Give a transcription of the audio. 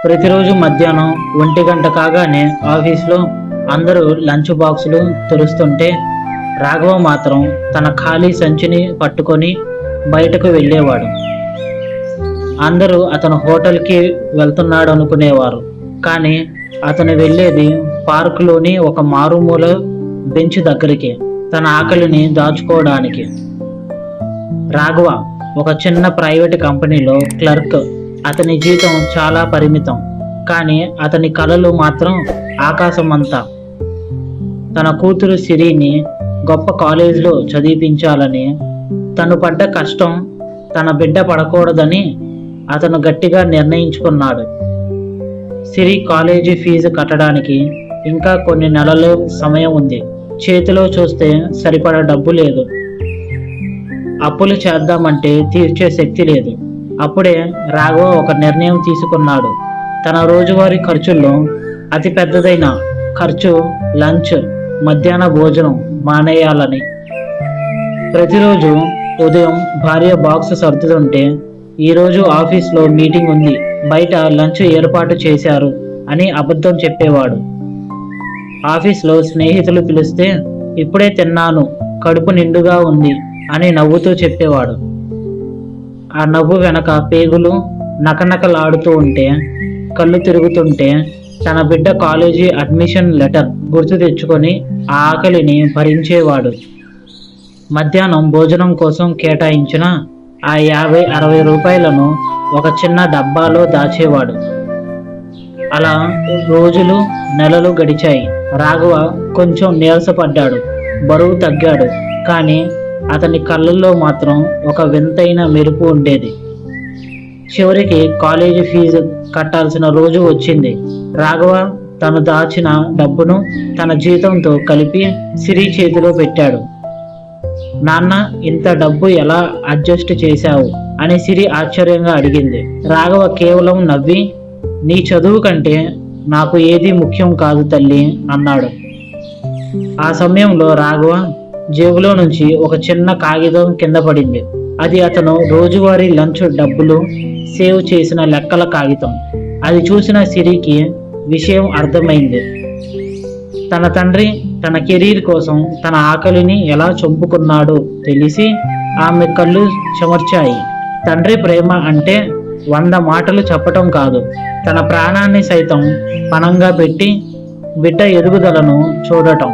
ప్రతిరోజు మధ్యాహ్నం 1 గంట కాగానే ఆఫీస్లో అందరూ లంచ్ బాక్సులు తెరుస్తుంటే రాఘవ మాత్రం తన ఖాళీ సంచిని పట్టుకొని బయటకు వెళ్ళేవాడు. అందరూ అతను హోటల్కి వెళ్తున్నాడు అనుకునేవారు, కానీ అతను వెళ్ళేది పార్కులోని ఒక మారుమూల బెంచ్ దగ్గరికి, తన ఆకలిని దాచుకోవడానికి. రాఘవ ఒక చిన్న ప్రైవేట్ కంపెనీలో క్లర్క్. అతని జీతం చాలా పరిమితం, కానీ అతని కలలు మాత్రం ఆకాశమంతా. తన కూతురు సిరిని గొప్ప కాలేజీలో చదివించాలని, తను పడ్డ కష్టం తన బిడ్డ పడకూడదని అతను గట్టిగా నిర్ణయించుకున్నాడు. సిరి కాలేజీ ఫీజు కట్టడానికి ఇంకా కొన్ని నెలలు సమయం ఉంది. చేతిలో చూస్తే సరిపడా డబ్బు లేదు. అప్పులు చేద్దామంటే తీర్చే శక్తి లేదు. అప్పుడే రాఘవ ఒక నిర్ణయం తీసుకున్నాడు. తన రోజువారీ ఖర్చుల్లో అతి పెద్దదైన ఖర్చు లంచ్, మధ్యాహ్న భోజనం మానేయాలని. ప్రతిరోజు ఉదయం భార్య బాక్స్ సర్దుతుంటే, ఈరోజు ఆఫీస్లో మీటింగ్ ఉంది, బయట లంచ్ ఏర్పాటు చేశారు అని అబద్ధం చెప్పేవాడు. ఆఫీస్లో స్నేహితులు పిలిస్తే ఇప్పుడే తిన్నాను, కడుపు నిండుగా ఉంది అని నవ్వుతూ చెప్పేవాడు. ఆ నవ్వు వెనక పేగులు నకనకలాడుతూ ఉంటే, కళ్ళు తిరుగుతుంటే తన బిడ్డ కాలేజీ అడ్మిషన్ లెటర్ గుర్తు తెచ్చుకొని ఆ ఆకలిని భరించేవాడు. మధ్యాహ్నం భోజనం కోసం కేటాయించిన ఆ 50-60 రూపాయలను ఒక చిన్న డబ్బాలో దాచేవాడు. అలా రోజులు నెలలు గడిచాయి. రాఘవ కొంచెం నీరసపడ్డాడు, బరువు తగ్గాడు, కానీ అతని కళ్ళల్లో మాత్రం ఒక వింతైన మెరుపు ఉండేది. చివరికి కాలేజీ ఫీజు కట్టాల్సిన రోజు వచ్చింది. రాఘవ తను దాచిన డబ్బును తన జీతంతో కలిపి సిరి చేతిలో పెట్టాడు. నాన్న, ఇంత డబ్బు ఎలా అడ్జస్ట్ చేశావు అని సిరి ఆశ్చర్యంగా అడిగింది. రాఘవ కేవలం నవ్వి, నీ చదువు కంటే నాకు ఏది ముఖ్యం కాదు తల్లి అన్నాడు. ఆ సమయంలో రాఘవ జేబులో నుంచి ఒక చిన్న కాగితం కింద పడింది. అది అతను రోజువారీ లంచ్ డబ్బులు సేవ్ చేసిన లెక్కల కాగితం. అది చూసిన సిరికి విషయం అర్థమైంది. తన తండ్రి తన కెరీర్ కోసం తన ఆకలిని ఎలా చంపుకున్నాడో తెలిసి ఆమె కళ్ళు చెమర్చాయి. తండ్రి ప్రేమ అంటే 100 మాటలు చెప్పటం కాదు, తన ప్రాణాన్ని సైతం పణంగా పెట్టి బిడ్డ ఎదుగుదలను చూడటం.